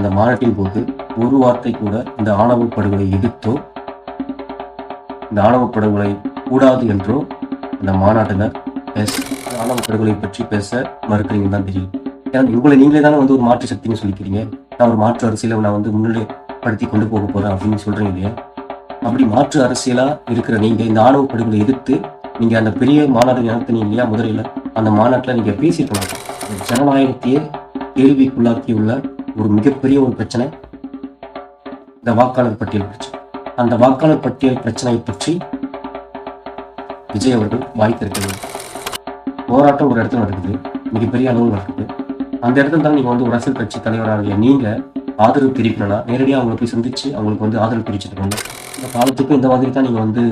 அந்த மாநாட்டின் போது ஒரு வார்த்தை கூட இந்த ஆணவ படுகொலை எதிர்த்தோ, இந்த ஆணவ படுகொலை கூடாது என்றோ அந்த மாநாட்டில் பேச ஆணவ படுகொலை பற்றி பேச மறுக்கிறீங்கன்னு தான் தெரியும். ஏன்னா உங்களை நீங்களே தானே வந்து ஒரு மாற்று சக்தின்னு சொல்லிக்கிறீங்க. நான் ஒரு மாற்று அரசியலை நான் வந்து முன்னிலைப்படுத்தி கொண்டு போக போறேன் அப்படின்னு சொல்றீங்க இல்லையா? அப்படி மாற்று அரசியலா இருக்கிற நீங்க இந்த ஆணவ படுகொலை எதிர்த்து நீங்க அந்த பெரிய மாநாடு நடத்தினீங்க இல்லையா? முதலில் அந்த மாநாட்டில் நீங்க பேசியிருக்கலாம். ஜனநாயகத்தையே கேள்விக்குள்ளாக்கியுள்ள ஒரு மிகப்பெரிய ஒரு பிரச்சனை இந்த வாக்காளர் பட்டியல் பிரச்சனை. அந்த வாக்காளர் பட்டியல் பிரச்சனையை பற்றி விஜய் அவர்கள் வாய் திறக்கவில்லை. போராட்டம் ஒரு இடத்துல நடக்குது, மிகப்பெரிய அளவில் நடக்குது. அந்த இடத்துல தான் நீங்க வந்து ஒரு அரசியல் கட்சி தலைவராக நீங்க ஆதரவு தெரிவிக்கணும்னா நேரடியாக அவங்களை போய் சந்திச்சு அவங்களுக்கு வந்து ஆதரவு தெரிவிச்சிருக்காங்க. இந்த காலத்துக்கும் இந்த மாதிரி தான் நீங்க வந்து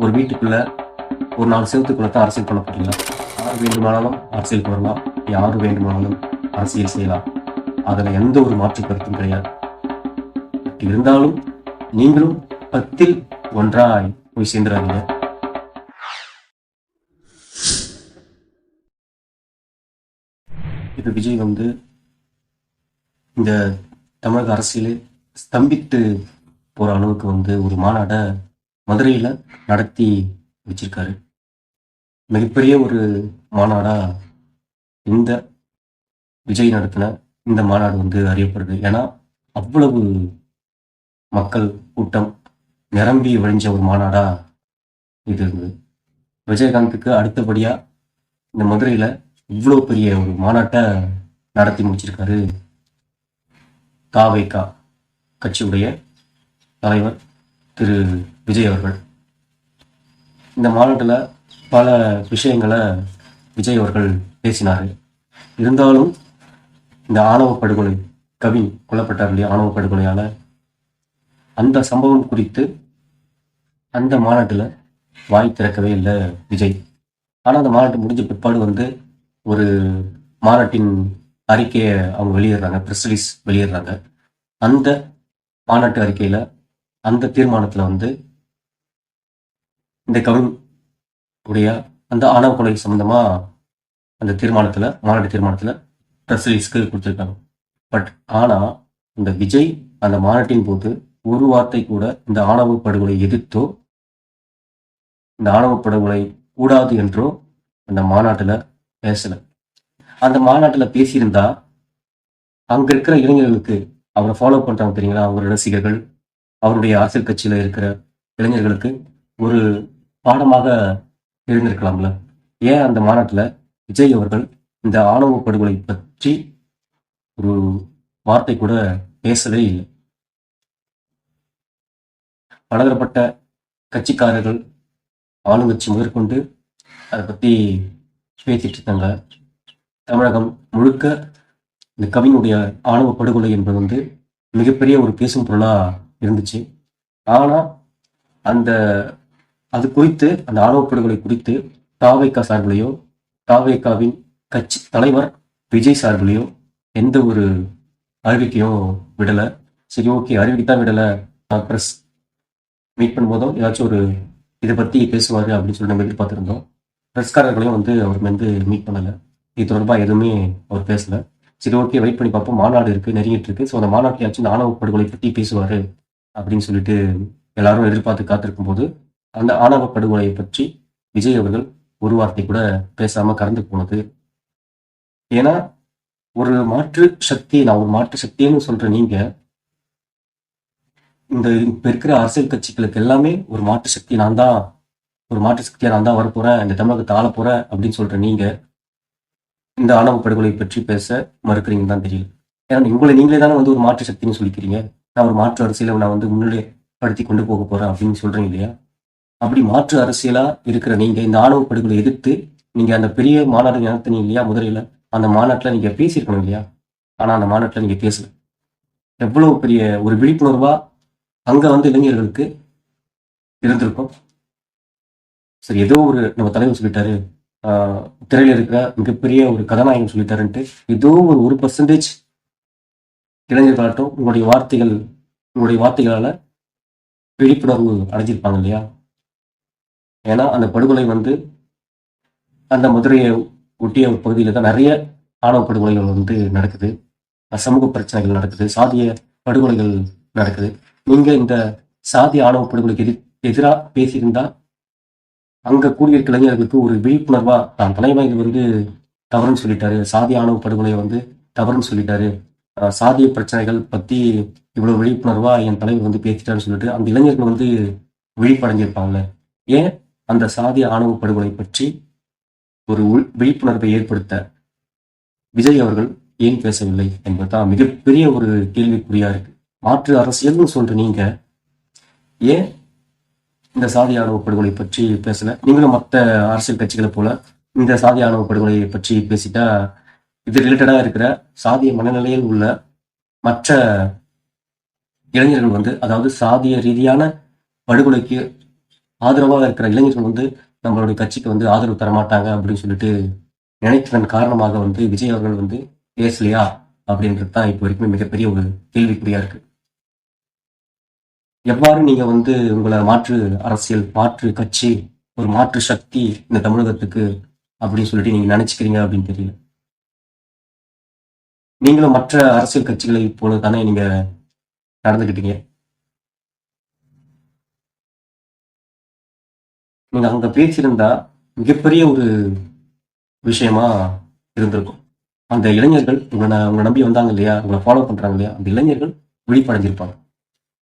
ஒரு வீட்டுக்குள்ள ஒரு 4 செவத்துக்குள்ள தான் அரசியல் பண்ண போறீங்களா? யார் வேண்டுமானாலும் அரசியல் வரலாம், யார் வேண்டுமானாலும் அரசியல் செய்யலாம். அதுல எந்த ஒரு மாற்று கருத்தும் கிடையாது. இருந்தாலும் நீங்களும் 10ல் ஒன்றாய் போய் சேர்ந்துடாதீங்க. இப்ப விஜய் வந்து இந்த தமிழக அரசியலே ஸ்தம்பித்து போற அளவுக்கு வந்து ஒரு மாநாட மதுரையில நடத்தி வச்சிருக்காரு. மிகப்பெரிய ஒரு மாநாடா இந்த விஜய் நடத்தின இந்த மாநாடு வந்து அறியப்படுது. ஏன்னா அவ்வளவு மக்கள் கூட்டம் நிரம்பி வழிஞ்ச ஒரு மாநாடா இது இருந்தது. விஜயகாந்துக்கு அடுத்தபடியா இந்த மதுரையில இவ்வளவு பெரிய ஒரு மாநாட்டை நடத்தி முடிச்சிருக்காரு தாவேகா கட்சியுடைய தலைவர் திரு விஜய் அவர்கள். இந்த மாநாட்டில் பல விஷயங்களை விஜய் அவர்கள் பேசினார். இருந்தாலும் இந்த ஆணவ படுகொலை, கவின் கொல்லப்பட்டார் இல்லையா ஆணவ படுகொலையால, அந்த சம்பவம் குறித்து அந்த மாநாட்டில் வாய் திறக்கவே இல்லை விஜய். ஆனால் அந்த மாநாட்டு முடிஞ்ச பிற்பாடு வந்து ஒரு மாநாட்டின் அறிக்கையை அவங்க வெளியிடுறாங்க, ப்ரெஸ் ரிலீஸ் வெளியிடுறாங்க. அந்த மாநாட்டு அறிக்கையில அந்த தீர்மானத்துல வந்து இந்த கவின் உடைய அந்த ஆணவ கொலை சம்பந்தமா அந்த தீர்மானத்துல மாநாட்டு தீர்மானத்துல ப்ரெஸ் ரிலீஸ்க்கு கொடுத்துருக்காங்க. பட் ஆனா இந்த விஜய் அந்த மாநாட்டின் போது ஒரு வார்த்தை கூட இந்த ஆணவ படுகொலை எதிர்த்தோ, இந்த ஆணவ படுகொலை கூடாது என்றோ அந்த மாநாட்டுல பேசல. அந்த மாநாட்டுல பேசியிருந்தா அங்க இருக்கிற இளைஞர்களுக்கு, அவரை ஃபாலோ பண்றாங்க தெரியுங்களா, அவரோட ரசிகர்கள், அவருடைய அரசியல் கட்சியில இருக்கிற இளைஞர்களுக்கு ஒரு பாடமாக இருந்திருக்கலாம்ல. ஏன் அந்த மாநாட்டுல விஜய் அவர்கள் இந்த ஆணவ படுகொலை பற்றி ஒரு வார்த்தை கூட பேசவே இல்லை. பலதரப்பட்ட கட்சிக்காரர்கள், ஆளுங்கட்சி முதற்கொண்டு அதை பத்தி பேசிட்டு இருக்காங்க. தமிழகம் முழுக்க இந்த கவினுடைய ஆணவ படுகொலை என்பது வந்து மிகப்பெரிய ஒரு பேசும் பொருளா இருந்துச்சு. ஆனா அந்த அது குறித்து, அந்த ஆணவ படுகொலை குறித்து தாவேகா சார்பிலையோ, தாவேகாவின் கட்சி தலைவர் விஜய் சார்பிலையோ எந்த ஒரு அறிவிக்கையும் விடல. சரி, ஓகே, அறிவிக்கை தான் விடல, ப்ரெஸ் மீட் பண்ணும்போதும் ஏதாச்சும் ஒரு இதை பத்தி பேசுவாரு அப்படின்னு சொல்லி நம்ம எதிர்பார்த்திருந்தோம். பிரஸ்காரர்களையும் வந்து அவர் வந்து மீட் பண்ணல, இது தொடர்பாக எதுவுமே அவர் பேசல. சரி, ஓகே, வெயிட் பண்ணி பார்ப்போம், மாநாடு இருக்கு, நெருங்கிட்டு இருக்கு, ஸோ அந்த மாநாட்டிலாச்சும் இந்த ஆணவ படுகொலை பற்றி பேசுவாரு அப்படின்னு சொல்லிட்டு எல்லாரும் எதிர்பார்த்து காத்திருக்கும் போது அந்த ஆணவ படுகொலையை பற்றி விஜய் அவர்கள் ஒரு வார்த்தை கூட பேசாம கடந்து போனது. ஏன்னா ஒரு மாற்று சக்தி, நான் ஒரு மாற்று சக்தின்னு சொல்ற நீங்க, இந்த இப்ப இருக்கிற அரசியல் கட்சிகளுக்கு எல்லாமே ஒரு மாற்று சக்தி நான் தான், ஒரு மாற்று சக்தியா நான் தான் வரப்போறேன், இந்த தமிழகத்தை ஆள போறேன் அப்படின்னு சொல்ற நீங்க இந்த ஆணவ படுகொலை பற்றி பேச மறுக்கிறீங்கன்னு தான் தெரியல. ஏன்னா உங்களை நீங்களே தானே வந்து ஒரு மாற்று சக்தின்னு சொல்லிக்கிறீங்க. நான் ஒரு மாற்று அரசியலை நான் வந்து முன்னிலைப்படுத்தி கொண்டு போக போறேன் அப்படின்னு சொல்றீங்க இல்லையா? அப்படி மாற்று அரசியலா இருக்கிற நீங்க இந்த ஆணவ படுகொலை எதிர்த்து நீங்க அந்த பெரிய மாநாடு நடத்தினீங்க இல்லையா முதலில், அந்த மாநாட்டில் நீங்க பேசியிருக்கணும் இல்லையா? ஆனா அந்த மாநாட்டில் நீங்க பேசல. எவ்வளவு பெரிய ஒரு விழிப்புணர்வா அங்க வந்து இளைஞர்களுக்கு இருந்திருக்கும். சரி, ஏதோ ஒரு நம்ம தலைவர் சொல்லிட்டாரு, திரையில இருக்கிற மிகப்பெரிய ஒரு கதாநாயகன் சொல்லிட்டாருன்ட்டு ஏதோ ஒரு 1% இளைஞர்களாட்டும் உங்களுடைய வார்த்தைகளால விழிப்புணர்வு அடைஞ்சிருப்பாங்க இல்லையா? ஏன்னா அந்த படுகொலை வந்து அந்த மதுரையை ஒட்டிய பகுதியில தான் நிறைய ஆணவ படுகொலைகள் வந்து நடக்குது. சமூக பிரச்சனைகள் நடக்குது, சாதிய படுகொலைகள் நடக்குது. நீங்க இந்த சாதி ஆணவ படுகொலைக்கு எதிராக பேசியிருந்தா அங்க கூடியிருக்க இளைஞர்களுக்கு ஒரு விழிப்புணர்வா தான் தலைவர் வந்து தவறுன்னு சொல்லிட்டாரு, சாதி ஆணவ படுகொலையை வந்து தவறுன்னு சொல்லிட்டாரு, சாதிய பிரச்சனைகள் பத்தி இவ்வளவு விழிப்புணர்வா என் தலைவர் வந்து பேசிட்டாருன்னு சொல்லிட்டு அந்த இளைஞர்கள் வந்து விழிப்படைஞ்சிருப்பாங்கல்ல. ஏன் அந்த சாதி ஆணவ படுகொலை பற்றி ஒரு விழிப்புணர்வை ஏற்படுத்த விஜய் அவர்கள் ஏன் பேசவில்லை என்பதுதான் மிகப்பெரிய ஒரு கேள்விக்குறியா இருக்கு. மாற்று அரசியல்னு சொல்ற நீங்க ஏன் இந்த சாதி ஆணவ படுகொலை பற்றி பேசல? நீங்களும் மற்ற அரசியல் கட்சிகளை போல இந்த சாதி ஆணவ படுகொலையை பற்றி பேசிட்டா இது ரிலேட்டடா இருக்கிற சாதிய மனநிலையில் உள்ள மற்ற இளைஞர்கள் வந்து, அதாவது சாதிய ரீதியான படுகொலைக்கு ஆதரவாக இருக்கிற இளைஞர்கள் வந்து நம்மளுடைய கட்சிக்கு வந்து ஆதரவு தரமாட்டாங்க அப்படின்னு சொல்லிட்டு நினைத்ததன் காரணமாக வந்து விஜய் அவர்கள் வந்து பேசலையா அப்படின்றது தான் இப்போ வரைக்குமே மிகப்பெரிய ஒரு கேள்விக்குறியா இருக்கு. எவ்வாறு நீங்க வந்து உங்களை மாற்று அரசியல், மாற்று கட்சி, ஒரு மாற்று சக்தி இந்த தமிழகத்துக்கு அப்படின்னு சொல்லிட்டு நீங்க நினைச்சுக்கிறீங்க அப்படின்னு தெரியல. நீங்களும் மற்ற அரசியல் கட்சிகளை போல தானே நீங்க நடந்துக்கிட்டீங்க. நீங்க அங்க பேசியிருந்தா மிகப்பெரிய ஒரு விஷயமா இருந்திருக்கும். அந்த இளைஞர்கள் உங்களை நம்பி வந்தாங்க இல்லையா, உங்களை ஃபாலோ பண்றாங்க இல்லையா, அந்த இளைஞர்கள் விழிப்படைஞ்சிருப்பாங்க.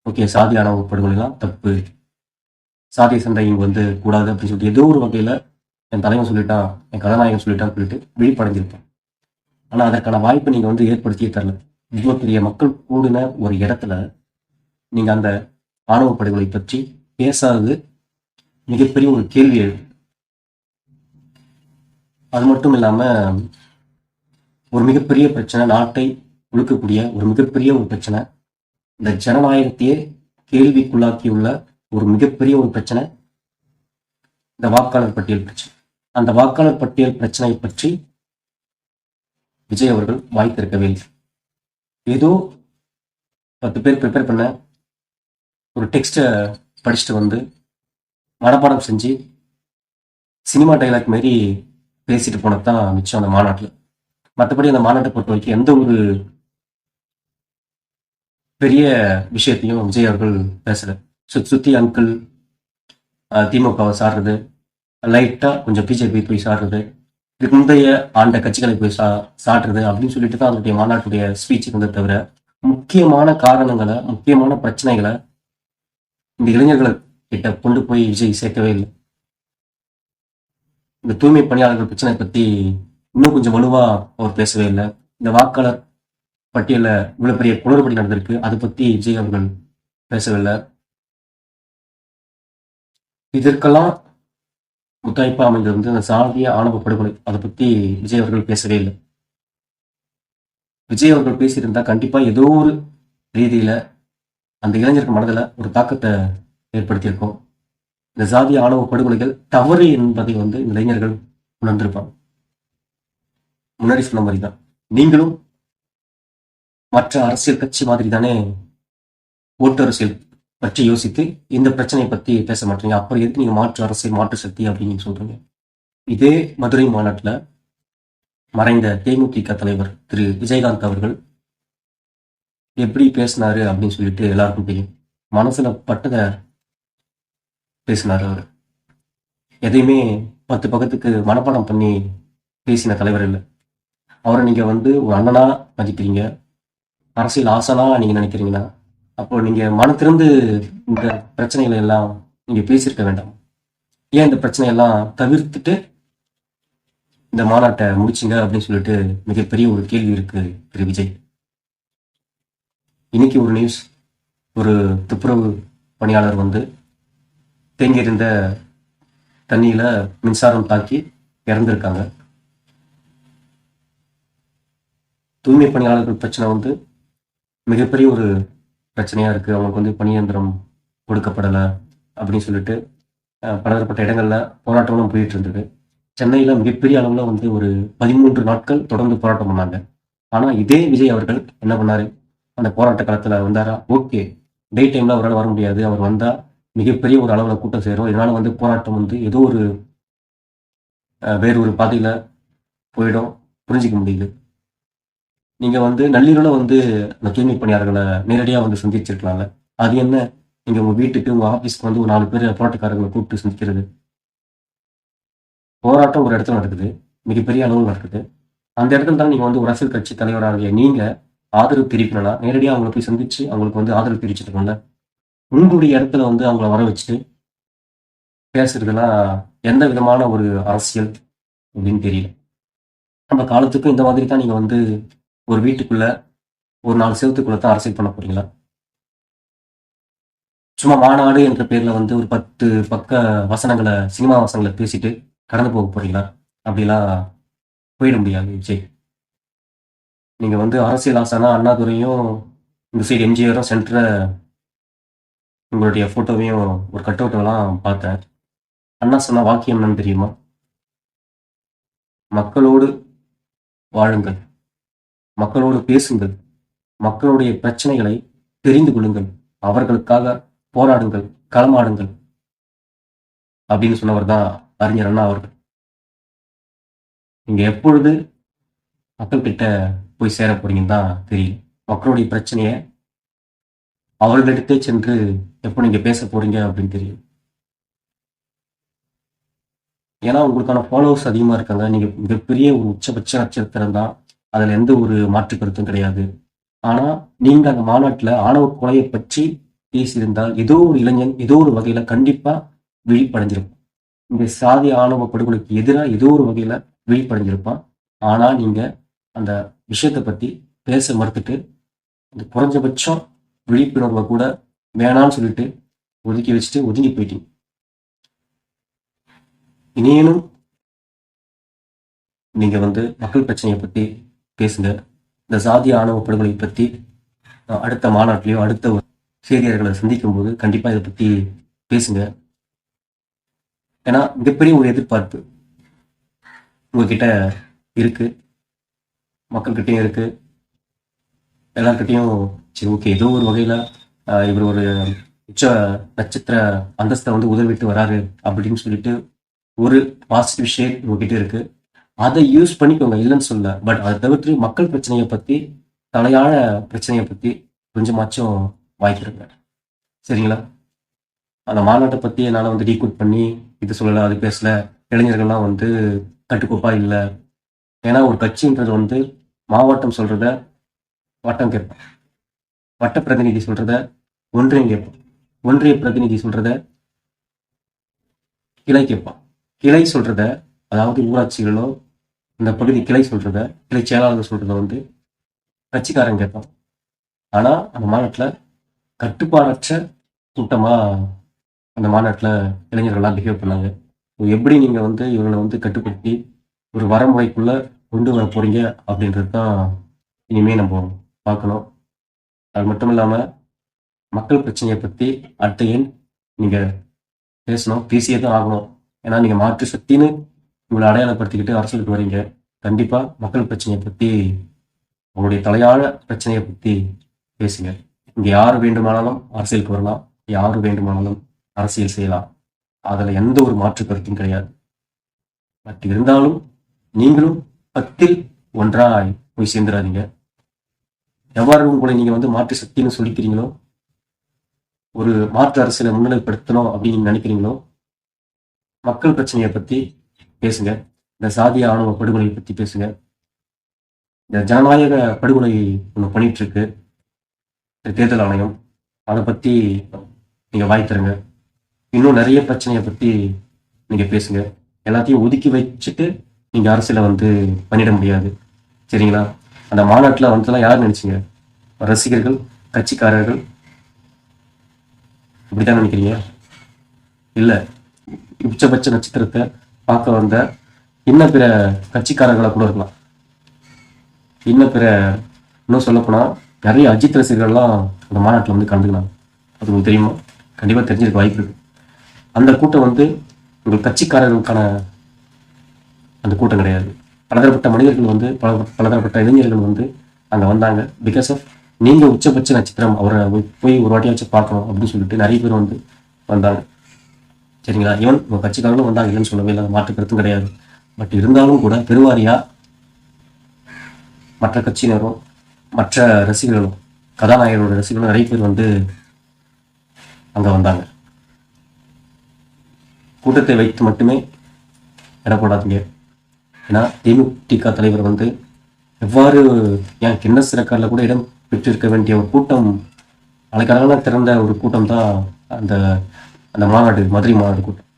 ஓகே, சாதி ஆணவ படுகொலைலாம் தப்பு, சாதிய சண்டை இங்க வந்து கூடாது அப்படின்னு சொல்லிட்டு ஏதோ ஒரு வகையில என் தலைவன் சொல்லிட்டான், என் கதாநாயகன் சொல்லிட்டான்னு சொல்லிட்டு விழிப்படைஞ்சிருப்பான். ஆனா அதற்கான வாய்ப்பை நீங்க வந்து ஏற்படுத்தியே தரல. இவ்வளவு பெரிய மக்கள் கூடின ஒரு இடத்துல நீங்க அந்த ஆணவ படுகொலை பற்றி பேசாதது மிகப்பெரிய ஒரு கேள்வி எழும். அது மட்டும் இல்லாம ஒரு மிகப்பெரிய பிரச்சனை, நாட்டை ஒழுக்கக்கூடிய ஒரு மிகப்பெரிய ஒரு பிரச்சனை, இந்த ஜனநாயகத்தையே கேள்விக்குள்ளாக்கியுள்ள ஒரு மிகப்பெரிய ஒரு பிரச்சனை, இந்த வாக்காளர் பட்டியல் பிரச்சனை. அந்த வாக்காளர் பட்டியல் பிரச்சனை பற்றி விஜய் அவர்கள் வாய் திறக்கவே இல்லை. ஏதோ 10 பேர் ப்ரிப்பேர் பண்ண ஒரு டெக்ஸ்ட்டை படிச்சுட்டு வந்து மனப்பாடம் செஞ்சு சினிமா டைலாக் மாரி பேசிட்டு போனதுதான் மிச்சம் அந்த மாநாட்டில். மற்றபடி அந்த மாநாட்டை பொறுத்த வரைக்கும் எந்த ஒரு பெரிய விஷயத்தையும் விஜய் அவர்கள் பேசல. சுத்தி அங்கிள் திமுகவை சாடுறது, லைட்டா கொஞ்சம் பிஜேபி போய் சாடுறது, இதுக்கு முந்தைய ஆண்ட கட்சிகளை போய் சாடுறது அப்படின்னு சொல்லிட்டு தான் அதனுடைய மாநாட்டுடைய ஸ்பீச் இருந்ததை தவிர முக்கியமான காரணங்களை, முக்கியமான பிரச்சனைகளை இந்த இளைஞர்களை கிட்ட கொண்டு போய் விஜய் சேர்க்கவே இல்லை. இந்த தூய்மை பணியாளர்கள் பிரச்சனை பத்தி இன்னும் கொஞ்சம் வலுவா அவர் பேசவே இல்லை. இந்த வாக்காளர் பட்டியல இவ்வளவு பெரிய குளறுபடி நடந்திருக்கு, அதை பத்தி விஜய் அவர்கள் பேசவில்லை. இதற்கெல்லாம் முத்தாய்ப்பா அமைந்தது வந்து அந்த சாதிய ஆணவ படுகொலை, அதை பத்தி விஜய் அவர்கள் பேசவே இல்லை. விஜய் அவர்கள் பேசியிருந்தா கண்டிப்பா ஏதோ ஒரு ரீதியில அந்த இளைஞர்கள் மனதில் ஒரு தாக்கத்தை ஏற்படுத்தியிருக்கும். இந்த சாதிய ஆணவ படுகொலைகள் தவறு என்பதை வந்து இந்த இளைஞர்கள் உணர்ந்திருப்பாங்க. முன்னாடி சொன்ன மாதிரி தான் நீங்களும் மற்ற அரசியல் கட்சி மாதிரி தானே ஓட்டு அரசியல் பற்றி யோசித்து இந்த பிரச்சனையை பத்தி பேச மாட்டீங்க. அப்புறம் எதுக்கு நீங்க மாற்று அரசியல், மாற்று சக்தி அப்படின்னு சொல்றீங்க? இதே மதுரை மாநாட்டில் மறைந்த தேமுதிக தலைவர் திரு விஜயகாந்த் அவர்கள் எப்படி பேசினாரு அப்படின்னு சொல்லிட்டு எல்லாருக்கும் தெரியும். மனசுல பட்டதை பேசினாரு அவர். எதையுமே 10 பக்கத்துக்கு மனப்பாடம் பண்ணி பேசின தலைவர் இல்லை. அவரை நீங்க வந்து ஒரு அண்ணனா மதிக்கிறீங்க, அரசியல் ஆசனா நீங்க நினைக்கிறீங்கன்னா அப்போ நீங்க மன திறந்து இந்த பிரச்சனைகளை எல்லாம் நீங்க பேசியிருக்க வேண்டாம். ஏன் இந்த பிரச்சனையெல்லாம் தவிர்த்துட்டு இந்த மாநாட்டை முடிச்சிங்க அப்படின்னு சொல்லிட்டு மிகப்பெரிய ஒரு கேள்வி இருக்கு திரு விஜய். இன்னைக்கு ஒரு நியூஸ், ஒரு துப்புரவு பணியாளர் வந்து தேங்கியிருந்த தண்ணியில மின்சாரம் தாக்கி இறந்திருக்காங்க. தூய்மை பணியாளர்கள் பிரச்சனை வந்து மிகப்பெரிய ஒரு பிரச்சனையா இருக்கு. அவங்களுக்கு வந்து பணியந்திரம் கொடுக்கப்படலை அப்படின்னு சொல்லிட்டு பலதரப்பட்ட இடங்கள்ல போராட்டங்களும் போயிட்டு இருந்தது. சென்னையில மிகப்பெரிய அளவுல வந்து ஒரு 13 நாட்கள் தொடர்ந்து போராட்டம் பண்ணாங்க. ஆனா இதே விஜய் அவர்கள் என்ன பண்ணாரு, அந்த போராட்ட காலத்துல வந்தாரா? ஓகே, டே டைம்ல அவரால் வர முடியாது, அவர் வந்தா மிகப்பெரிய ஒரு அளவுல கூட்டம் சேரும், இதனால வந்து போராட்டம் வந்து ஏதோ ஒரு வேறு ஒரு பாதையில போயிடும், புரிஞ்சிக்க முடியுது. நீங்கள் வந்து நள்ளிரவில் வந்து அந்த தூய்மை பணியாளர்களை நேரடியாக வந்து சந்திச்சிருக்கலாம்ல. அது என்ன, நீங்கள் உங்கள் வீட்டுக்கு உங்கள் ஆஃபீஸ்க்கு வந்து ஒரு 4 பேர் போராட்டக்காரர்களை கூப்பிட்டு சந்திக்கிறது. போராட்டம் ஒரு இடத்துல நடக்குது, மிகப்பெரிய அளவில் நடக்குது. அந்த இடத்துல தான் நீங்கள் வந்து ஒரு அரசியல் கட்சி தலைவராகிய நீங்கள் ஆதரவு தெரிவிக்கணும்னா நேரடியாக அவங்கள போய் சந்திச்சு அவங்களுக்கு வந்து ஆதரவு தெரிவிச்சிருக்கோம்ல. உங்களுடைய இடத்துல வந்து அவங்கள வர வச்சுட்டு பேசுறதுலாம் எந்த விதமான ஒரு அரசியல் அப்படின்னு தெரியல. நம்ம காலத்துக்கும் இந்த மாதிரி தான் நீங்கள் வந்து ஒரு வீட்டுக்குள்ள ஒரு 4 செவத்துக்குள்ள தான் அரசியல் பண்ண போறீங்களா? சும்மா மாநாடு என்ற பேர்ல வந்து ஒரு 10 பக்க வசனங்களை, சினிமா வசனங்களை பேசிட்டு கடந்து போக போறீங்களா? அப்படிலாம் போயிட முடியாது விஜய். நீங்க வந்து அரசியல் ஆசானா அண்ணாதுரையும், இந்த சைடு எம்ஜிஆரும் சென்டர்ல உங்களுடைய போட்டோவையும் ஒரு கட் அவுட்டெல்லாம் பார்த்தேன். அண்ணா சொன்ன வாக்கியம் என்னன்னு தெரியுமா? மக்களோடு வாழுங்கள், மக்களோடு பேசுங்கள், மக்களுடைய பிரச்சனைகளை தெரிந்து கொள்ளுங்கள், அவர்களுக்காக போராடுங்கள், களமாடுங்கள் அப்படின்னு சொன்னவர் தான் அறிஞர் அண்ணா அவர்கள். நீங்க எப்பொழுது மக்கள்கிட்ட போய் சேர போறீங்கன்னு தான் தெரியல. மக்களுடைய பிரச்சனையை அவர்களிடத்தே சென்று எப்போ நீங்க பேச போறீங்க அப்படின்னு தெரியும். ஏன்னா உங்களுக்கான ஃபாலோவர்ஸ் அதிகமா இருக்காங்க. நீங்க மிகப்பெரிய ஒரு உச்சபட்ச நட்சத்திரம் தான், அதுல எந்த ஒரு மாற்று கருத்தும் கிடையாது. ஆனா நீங்க அந்த மாநாட்டுல ஆணவ கொலையை பற்றி பேசியிருந்தால் ஏதோ ஒரு இளைஞன் ஏதோ ஒரு வகையில கண்டிப்பா விழிப்படைஞ்சிருப்பான். இந்த சாதி ஆணவ படுகொலைக்கு எதிராக ஏதோ ஒரு வகையில விழிப்படைஞ்சிருப்பான். ஆனா நீங்க அந்த விஷயத்தை பத்தி பேச மறுத்துட்டு அந்த குறைஞ்சபட்சம் விழிப்புணர்வை கூட வேணாம்னு சொல்லிட்டு ஒதுக்கி வச்சுட்டு ஒதுங்கி போயிட்டீங்க. இனியேனும் நீங்க வந்து மக்கள் பிரச்சனையை பத்தி பேசுங்க. இந்த சாதி ஆணவ படுகொலை பத்தி அடுத்த மாநாட்டிலையோ அடுத்த ஒரு செய்தியாளர்களை சந்திக்கும் போது கண்டிப்பா இதை பத்தி பேசுங்க. ஏன்னா மிகப்பெரிய ஒரு எதிர்பார்ப்பு உங்ககிட்ட இருக்கு, மக்கள்கிட்டயும் இருக்கு, எல்லார்கிட்டையும். சரி, ஓகே, ஏதோ ஒரு வகையில இவர் ஒரு உச்ச நட்சத்திர அந்தஸ்தை வந்து உதவிட்டு வராரு அப்படின்னு சொல்லிட்டு ஒரு பாசிட்டிவ் ஷேட் உங்ககிட்ட இருக்கு. அதை யூஸ் பண்ணிக்கோங்க, இல்லைன்னு சொல்ல. பட் அதை தவிர்த்து மக்கள் பிரச்சனையை பத்தி, தலையாழ பிரச்சனையை பத்தி கொஞ்சமாச்சும் வாய்க்கிருங்க, சரிங்களா? அந்த மாநாட்டை பத்தி என்னால் வந்து டீகோட் பண்ணி இது சொல்லலை அது பேசல, இளைஞர்கள்லாம் வந்து கட்டுக்கோப்பா இல்லை. ஏன்னா ஒரு கட்சின்றது வந்து மாவட்டம் சொல்றத வட்டம் கேட்பான், வட்ட பிரதிநிதி சொல்றத ஒன்றியம் கேட்பான், ஒன்றிய பிரதிநிதி சொல்றத கிளை கேட்பான், கிளை சொல்றத, அதாவது ஊராட்சிகளோ இந்த பகுதி கிளை சொல்றத, கிளை செயலாளர்கள் சொல்றத வந்து கட்சிக்காரன் கேட்பான். ஆனா அந்த மாநாட்டுல கட்டுப்பாடற்ற கூட்டமா அந்த மாநாட்டுல இளைஞர்கள்லாம் பிஹேவ் பண்ணாங்க. எப்படி நீங்க வந்து இவங்களை வந்து கட்டுப்படுத்தி ஒரு வரமுறைக்குள்ள கொண்டு வர போறீங்க அப்படின்றது தான் இனிமே நம்ம பார்க்கணும். அது மட்டும் இல்லாம மக்கள் பிரச்சனையை பத்தி அடுத்த எண் நீங்க பேசணும், பேசியே தான் ஆகணும். ஏன்னா நீங்க மாற்று சக்தின்னு உங்களை அடையாளப்படுத்திக்கிட்டு அரசியலுக்கு வரீங்க. கண்டிப்பா மக்கள் பிரச்சனையை பத்தி, உங்களுடைய தலையாழ பிரச்சனையை பத்தி பேசுங்க. இங்க யாரு வேண்டுமானாலும் அரசியலுக்கு வரலாம், யாரு வேண்டுமானாலும் அரசியல் செய்யலாம், அதுல எந்த ஒரு மாற்று கருத்தும் கிடையாது. பட் இருந்தாலும் நீங்களும் 10ல் ஒன்றாய் போய் சேர்ந்துடாதீங்க. எவ்வாறு உங்களை நீங்க வந்து மாற்று சக்தின்னு சொல்லிக்கிறீங்களோ, ஒரு மாற்று அரசியலை முன்னிலைப்படுத்தணும் அப்படின்னு நினைக்கிறீங்களோ, மக்கள் பிரச்சனையை பத்தி பேசுங்க. இந்த சாதிய ஆணவ படுகொலையை பத்தி பேசுங்க. இந்த ஜனநாயக படுகொலை ஒன்று பண்ணிட்டு இருக்கு தேர்தல் ஆணையம், அதை பத்தி நீங்க வாய் தருங்க. இன்னும் நிறைய பிரச்சனையை பத்தி நீங்க பேசுங்க. எல்லாத்தையும் ஒதுக்கி வச்சுட்டு நீங்க அரசியலை வந்து பண்ணிட முடியாது, சரிங்களா? அந்த மாநாட்டில் வந்துலாம் யார் நினைச்சீங்க? ரசிகர்கள், கட்சிக்காரர்கள், இப்படித்தான் நினைக்கிறீங்க? இல்லை, உச்சபட்ச நட்சத்திரத்தை பார்க்க வந்த இன்னும் பிற கட்சிக்காரர்களை கூட இருக்கலாம். இன்னும் பிற, இன்னும் சொல்லப்போனால் நிறைய அஜித் ரசிகர்கள்லாம் அந்த மாநாட்டில் வந்து கலந்துக்கினாங்க. அது உங்களுக்கு தெரியுமா? கண்டிப்பாக தெரிஞ்சிருக்க வாய்ப்பு இருக்கு. அந்த கூட்டம் வந்து உங்கள் கட்சிக்காரர்களுக்கான அந்த கூட்டம் கிடையாது. பலதரப்பட்ட மனிதர்கள் வந்து பலதரப்பட்ட இளைஞர்கள் வந்து அங்கே வந்தாங்க. பிகாஸ் ஆஃப் நீங்கள் உச்சபட்ச நட்சத்திரம், அவரை போய் ஒரு வாட்டியாச்சும் பார்க்கணும் அப்படின்னு சொல்லிட்டு நிறைய பேர் வந்து வந்தாங்க, சரிங்களா? ஈவன் உங்கள் கட்சிக்காரங்களும் வந்தாங்க, இல்லைன்னு சொல்லவே இல்லை, மாற்று கருத்தும் கிடையாது. பட் இருந்தாலும் கூட பெருவாரியா மற்ற கட்சியினரும் மற்ற ரசிகர்களும், கதாநாயகரோட ரசிகர்களும் நிறைய பேர் வந்து அங்க வந்தாங்க. கூட்டத்தை வைத்து மட்டுமே எடை போடாதீங்க. ஏன்னா தேமுதிக தலைவர் வந்து எவ்வாறு ஏன் கின்னஸ் ரெக்கார்டில் கூட இடம் பெற்றிருக்க வேண்டிய ஒரு கூட்டம், அலைக்கடலான திறந்த ஒரு கூட்டம் தான் அந்த அந்த மாநாடு, மதுரை மாநாடு கூட்டம்.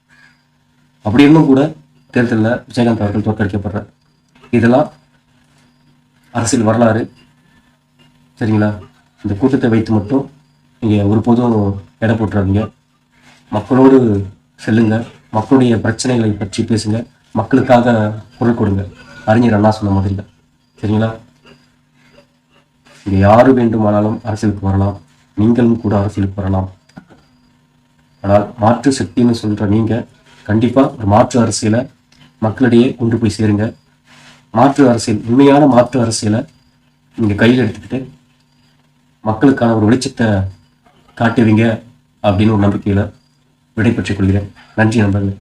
அப்படி இருந்தும் கூட தேர்தலில் விஜயகாந்த் அவர்கள் தோற்கடிக்கப்படுறார். இதெல்லாம் அரசியல் வரலாறு, சரிங்களா? இந்த கூட்டத்தை வைத்து மட்டும் நீங்கள் ஒருபோதும் எடை போட்டுறாதீங்க. மக்களோடு செல்லுங்க, மக்களுடைய பிரச்சனைகளை பற்றி பேசுங்க, மக்களுக்காக குரல் கொடுங்க. அறிஞர் அண்ணா சொன்ன மாதிரி தான், சரிங்களா? இங்கே யாரு வேண்டுமானாலும் அரசியலுக்கு வரலாம், நீங்களும் கூட அரசியலுக்கு வரலாம். ஆனால் மாற்று சக்தின்னு சொல்ற நீங்க கண்டிப்பா ஒரு மாற்று அரசியலை மக்களிடையே கொண்டு போய் சேருங்க. மாற்று அரசியல், உண்மையான மாற்று அரசியலை நீங்க கையில் எடுத்துக்கிட்டு மக்களுக்கான ஒரு வெளிச்சத்தை காட்டுவீங்க அப்படின்னு ஒரு நம்பிக்கையில விடை பெற்றுக் கொள்கிறேன். நன்றி நண்பர்களே.